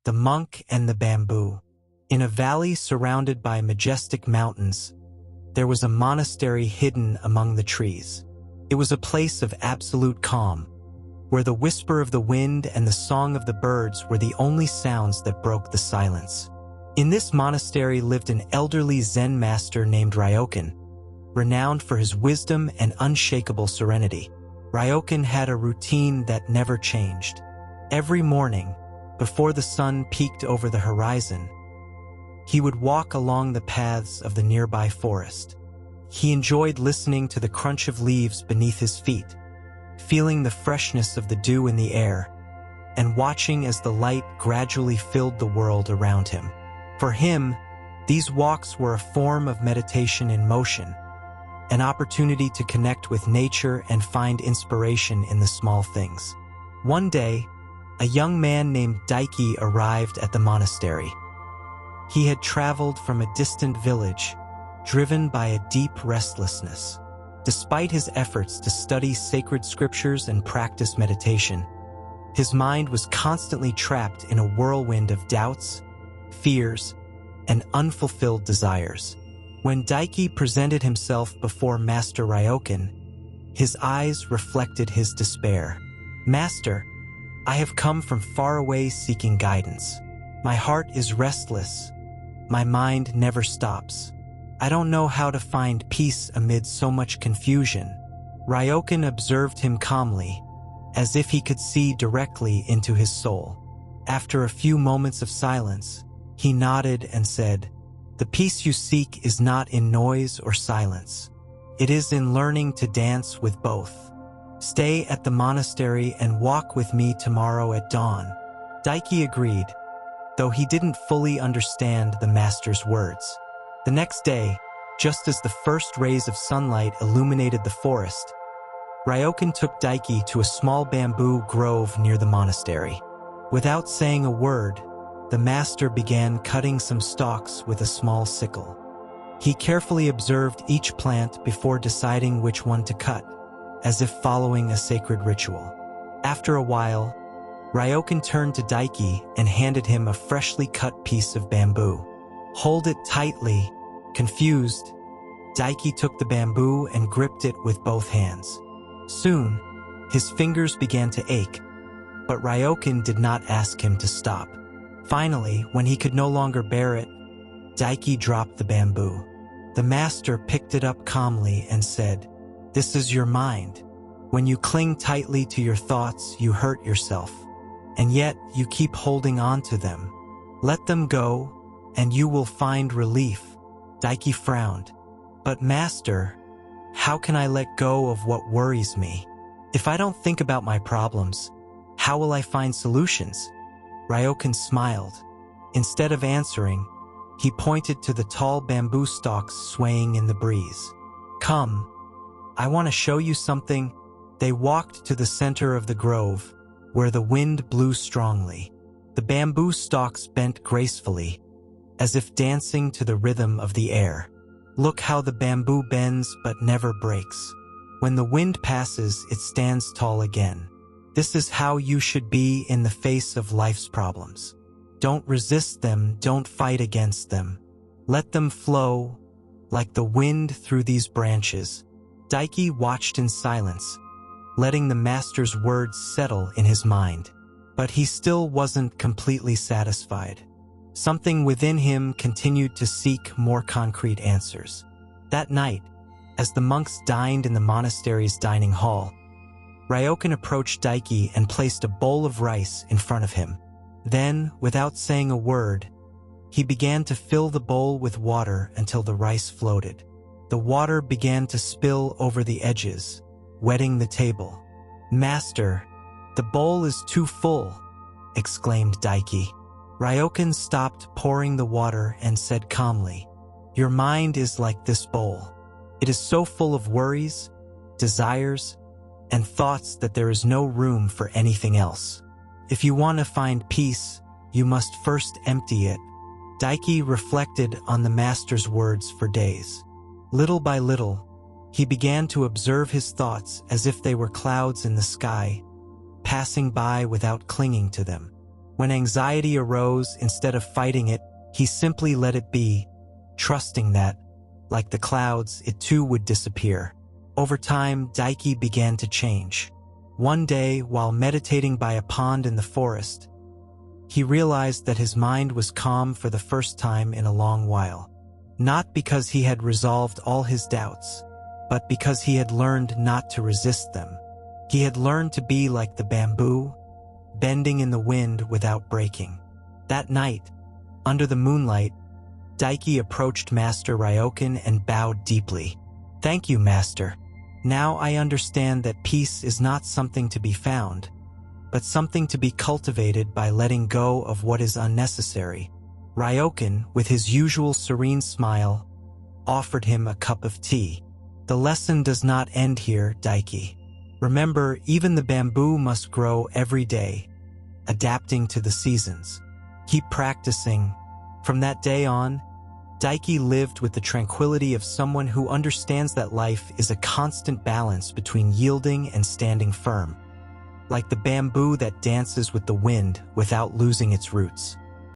The Monk and the Bamboo. In a valley surrounded by majestic mountains, there was a monastery hidden among the trees. It was a place of absolute calm, where the whisper of the wind and the song of the birds were the only sounds that broke the silence. In this monastery lived an elderly Zen master named Ryokan, renowned for his wisdom and unshakable serenity. Ryokan had a routine that never changed. Every morning, before the sun peeked over the horizon, he would walk along the paths of the nearby forest. He enjoyed listening to the crunch of leaves beneath his feet, feeling the freshness of the dew in the air, and watching as the light gradually filled the world around him. For him, these walks were a form of meditation in motion, an opportunity to connect with nature and find inspiration in the small things. One day, a young man named Daiki arrived at the monastery. He had traveled from a distant village, driven by a deep restlessness. Despite his efforts to study sacred scriptures and practice meditation, his mind was constantly trapped in a whirlwind of doubts, fears, and unfulfilled desires. When Daiki presented himself before Master Ryokan, his eyes reflected his despair. "Master, I have come from far away seeking guidance. My heart is restless. My mind never stops. I don't know how to find peace amid so much confusion." Ryokan observed him calmly, as if he could see directly into his soul. After a few moments of silence, he nodded and said, "The peace you seek is not in noise or silence. It is in learning to dance with both. Stay at the monastery and walk with me tomorrow at dawn." Daiki agreed, though he didn't fully understand the master's words. The next day, just as the first rays of sunlight illuminated the forest, Ryokan took Daiki to a small bamboo grove near the monastery. Without saying a word, the master began cutting some stalks with a small sickle. He carefully observed each plant before deciding which one to cut, as if following a sacred ritual. After a while, Ryokan turned to Daiki and handed him a freshly cut piece of bamboo. "Hold it tightly." Confused, Daiki took the bamboo and gripped it with both hands. Soon, his fingers began to ache, but Ryokan did not ask him to stop. Finally, when he could no longer bear it, Daiki dropped the bamboo. The master picked it up calmly and said, "This is your mind. When you cling tightly to your thoughts, you hurt yourself, and yet you keep holding on to them. Let them go, and you will find relief." Daiki frowned. "But master, how can I let go of what worries me? If I don't think about my problems, how will I find solutions?" Ryokan smiled. Instead of answering, he pointed to the tall bamboo stalks swaying in the breeze. "Come, I want to show you something." They walked to the center of the grove, where the wind blew strongly. The bamboo stalks bent gracefully, as if dancing to the rhythm of the air. "Look how the bamboo bends but never breaks. When the wind passes, it stands tall again. This is how you should be in the face of life's problems. Don't resist them, don't fight against them. Let them flow, like the wind through these branches." Daiki watched in silence, letting the master's words settle in his mind. But he still wasn't completely satisfied. Something within him continued to seek more concrete answers. That night, as the monks dined in the monastery's dining hall, Ryokan approached Daiki and placed a bowl of rice in front of him. Then, without saying a word, he began to fill the bowl with water until the rice floated. The water began to spill over the edges, wetting the table. "Master, the bowl is too full," exclaimed Daiki. Ryokan stopped pouring the water and said calmly, "Your mind is like this bowl. It is so full of worries, desires, and thoughts that there is no room for anything else. If you want to find peace, you must first empty it." Daiki reflected on the master's words for days. Little by little, he began to observe his thoughts as if they were clouds in the sky, passing by without clinging to them. When anxiety arose, instead of fighting it, he simply let it be, trusting that, like the clouds, it too would disappear. Over time, Daiki began to change. One day, while meditating by a pond in the forest, he realized that his mind was calm for the first time in a long while. Not because he had resolved all his doubts, but because he had learned not to resist them. He had learned to be like the bamboo, bending in the wind without breaking. That night, under the moonlight, Daiki approached Master Ryokan and bowed deeply. "Thank you, Master. Now I understand that peace is not something to be found, but something to be cultivated by letting go of what is unnecessary." Ryokan, with his usual serene smile, offered him a cup of tea. "The lesson does not end here, Daiki. Remember, even the bamboo must grow every day, adapting to the seasons. Keep practicing." From that day on, Daiki lived with the tranquility of someone who understands that life is a constant balance between yielding and standing firm, like the bamboo that dances with the wind without losing its roots.